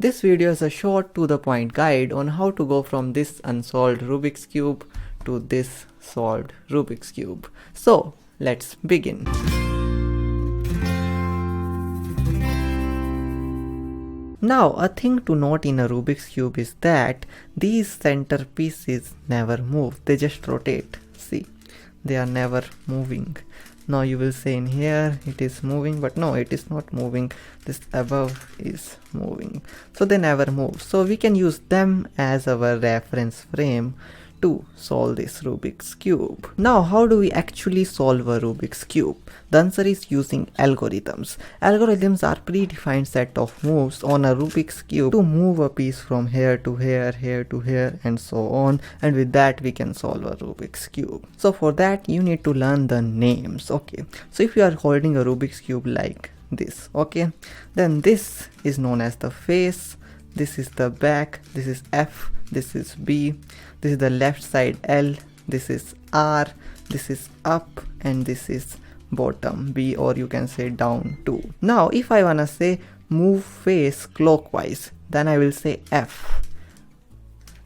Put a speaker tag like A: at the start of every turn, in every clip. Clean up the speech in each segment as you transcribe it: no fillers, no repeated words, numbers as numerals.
A: This video is a short to the point guide on how to go from this unsolved Rubik's Cube to this solved Rubik's Cube. So let's begin. Now a thing to note in a Rubik's Cube is that these center pieces never move, they just rotate. See, they are never moving. Now you will say in here it is moving, but no, it is not moving. This above is moving, so they never move. So we can use them as our reference frame to solve this Rubik's Cube. Now how do we actually solve a Rubik's Cube? The answer is using algorithms. Algorithms are predefined set of moves on a Rubik's Cube to move a piece from here to here, here to here, and so on, and with that we can solve a Rubik's Cube. So for that you need to learn the names. Okay, so if you are holding a Rubik's Cube like this, okay, then this is known as the face, this is the back, this is F, this is B, this is the left side L, this is R, this is up, and this is bottom B, or you can say down 2. Now if I wanna say move face clockwise, then I will say F,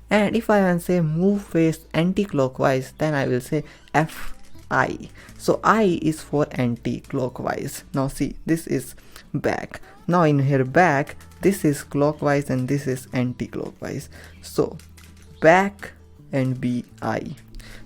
A: and if I wanna say move face anti-clockwise, then I will say FI. So I is for anti-clockwise. Now see, this is back. Now in here back, this is clockwise and this is anti-clockwise. So back and BI.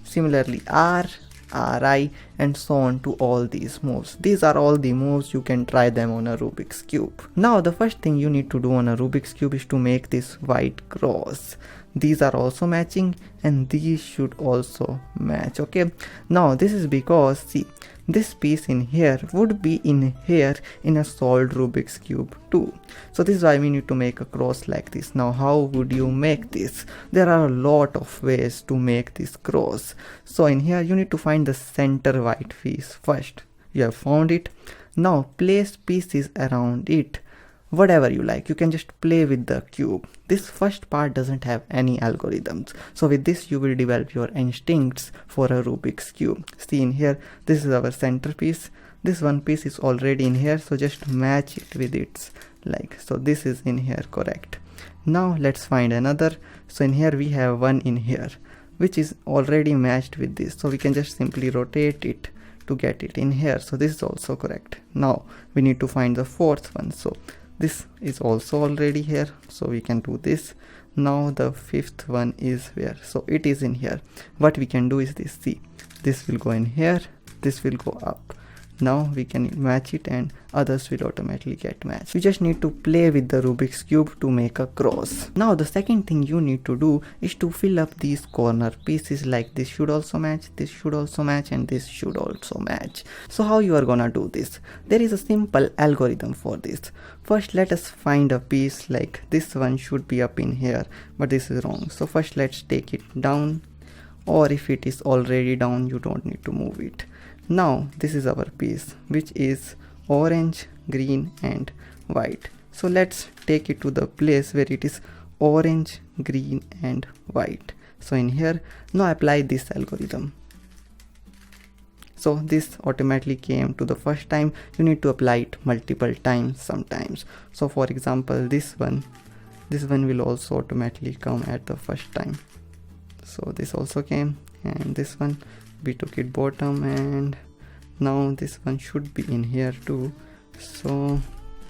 A: Similarly R, RI, and so on to all these moves. These are all the moves, you can try them on a Rubik's Cube. Now the first thing you need to do on a Rubik's Cube is to make this white cross. These are also matching and these should also match. Okay, now this is because see, this piece in here would be in here in a solved Rubik's Cube too. So this is why we need to make a cross like this. Now how would you make this? There are a lot of ways to make this cross. So in here you need to find the center white piece first. You have found it. Now place pieces around it, whatever you like. You can just play with the cube. This first part doesn't have any algorithms, so with this you will develop your instincts for a Rubik's Cube. See in here, this is our center piece, this one piece is already in here, so just match it with its like, so this is in here, correct. Now let's find another. So in here we have one in here which is already matched with this, so we can just simply rotate it to get it in here. So this is also correct. Now we need to find the fourth one, so this is also already here, so we can do this. Now the fifth one is where? So it is in here. What we can do is this. See, this will go in here, this will go up. Now we can match it and others will automatically get matched. You just need to play with the Rubik's Cube to make a cross. Now the second thing you need to do is to fill up these corner pieces, like this should also match, this should also match, and this should also match. So how you are gonna do this? There is a simple algorithm for this. First let us find a piece like this one should be up in here, but this is wrong. So first let's take it down, or if it is already down you don't need to move it. Now this is our piece which is orange, green and white. So let's take it to the place where it is orange, green and white. So in here, now apply this algorithm. So this automatically came to the first time. You need to apply it multiple times sometimes. So for example, this one will also automatically come at the first time. So this also came, and this one we took it bottom, and now this one should be in here too. So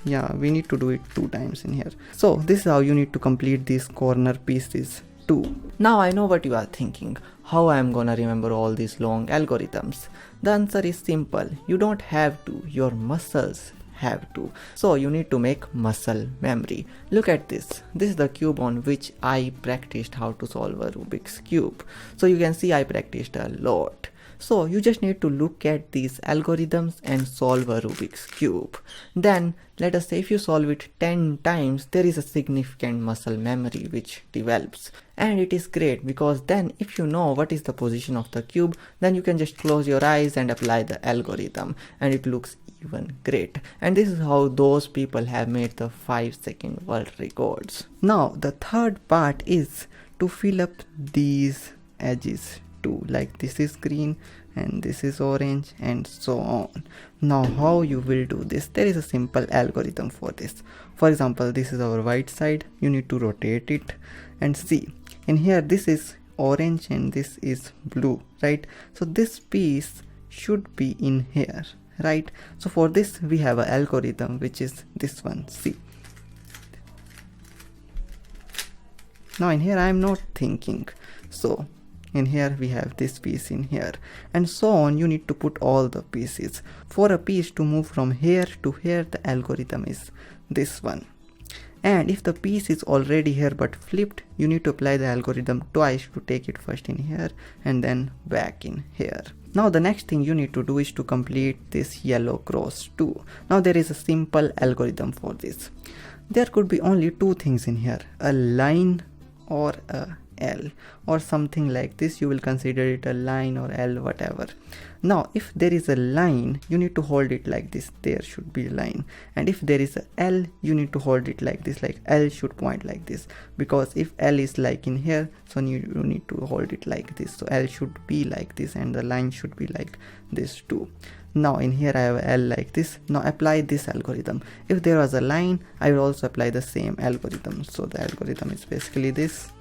A: yeah, we need to do it 2 times in here. So this is how you need to complete these corner pieces too. Now I know what you are thinking, how I am gonna remember all these long algorithms. The answer is simple. You don't have to, your muscles have to. So you need to make muscle memory. Look at this. This is the cube on which I practiced how to solve a Rubik's Cube. So you can see I practiced a lot. So you just need to look at these algorithms and solve a Rubik's Cube. Then let us say if you solve it 10 times, there is a significant muscle memory which develops. And it is great because then if you know what is the position of the cube, then you can just close your eyes and apply the algorithm and it looks even great. And this is how those people have made the 5-second world records. Now the third part is to fill up these edges too. Like this is green and this is orange, and so on. Now how you will do this? There is a simple algorithm for this. For example, this is our white side, you need to rotate it, and see, in here this is orange and this is blue, right? So this piece should be in here, right? So for this we have an algorithm, which is this one. See, now in here I am not thinking, so in here we have this piece in here, and so on. You need to put all the pieces. For a piece to move from here to here, the algorithm is this one. And if the piece is already here but flipped, you need to apply the algorithm twice to take it first in here and then back in here. Now the next thing you need to do is to complete this yellow cross too. Now there is a simple algorithm for this. There could be only two things in here, a line or a L or something like this. You will consider it a line or L, whatever. Now if there is a line, you need to hold it like this, there should be a line. And if there is a L, you need to hold it like this, like L should point like this, because if L is like in here, so you need to hold it like this. So L should be like this and the line should be like this too. Now in here I have L like this. Now apply this algorithm. If there was a line, I will also apply the same algorithm. So the algorithm is basically this.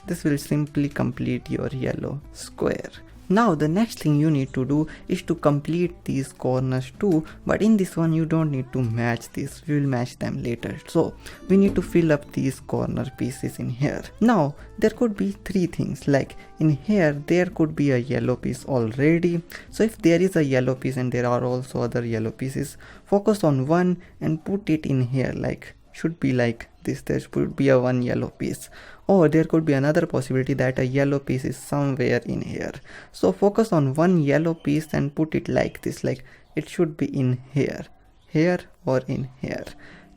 A: This will simply complete your yellow square. Now the next thing you need to do is to complete these corners too, but in this one you don't need to match this, we will match them later. So we need to fill up these corner pieces in here. Now there could be three things, like in here there could be a yellow piece already. So if there is a yellow piece and there are also other yellow pieces, focus on one and put it in here, like should be like this. There should be a one yellow piece. Or there could be another possibility that a yellow piece is somewhere in here. So focus on one yellow piece and put it like this, like it should be in here, here or in here.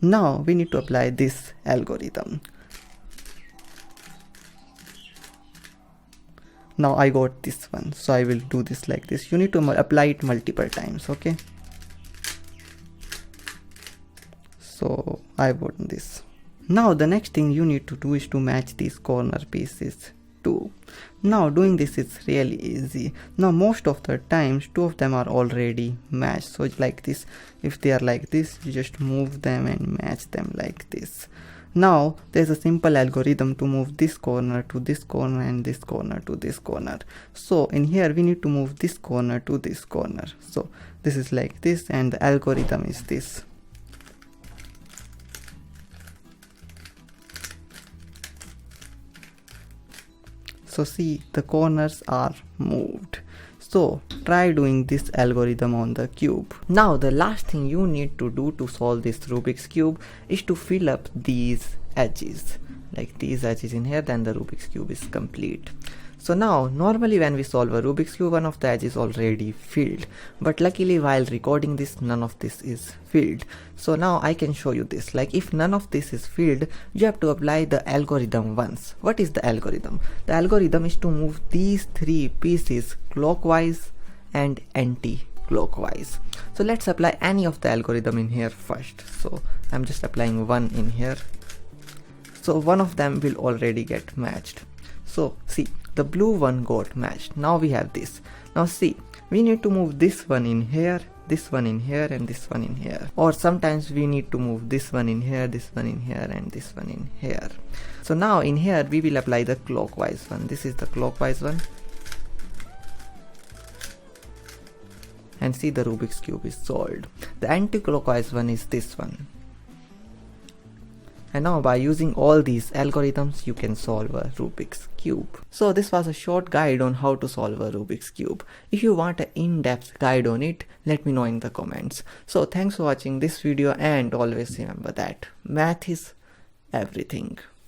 A: Now we need to apply this algorithm. Now I got this one, so I will do this like this. You need to apply it multiple times, okay? So I want this. Now the next thing you need to do is to match these corner pieces too. Now doing this is really easy. Now most of the times two of them are already matched. So it's like this. If they are like this, you just move them and match them like this. Now there's a simple algorithm to move this corner to this corner and this corner to this corner. So in here we need to move this corner to this corner. So this is like this and the algorithm is this. So see, the corners are moved. So try doing this algorithm on the cube. Now the last thing you need to do to solve this Rubik's cube is to fill up these edges. Like these edges in here, then the Rubik's cube is complete. So now normally when we solve a Rubik's cube, one of the edges is already filled, but luckily while recording this, none of this is filled. So now I can show you this. Like if none of this is filled, you have to apply the algorithm once. What is the algorithm? The algorithm is to move these three pieces clockwise and anti-clockwise. So let's apply any of the algorithm in here first. So I'm just applying one in here. So one of them will already get matched. So see, the blue one got matched. Now we have this. Now see, we need to move this one in here, this one in here, and this one in here. Or sometimes we need to move this one in here, this one in here, and this one in here. So now in here we will apply the clockwise one. This is the clockwise one. And see, the Rubik's cube is solved. The anti-clockwise one is this one. And now by using all these algorithms, you can solve a Rubik's cube. So this was a short guide on how to solve a Rubik's cube. If you want an in-depth guide on it, let me know in the comments. So thanks for watching this video, and always remember that math is everything.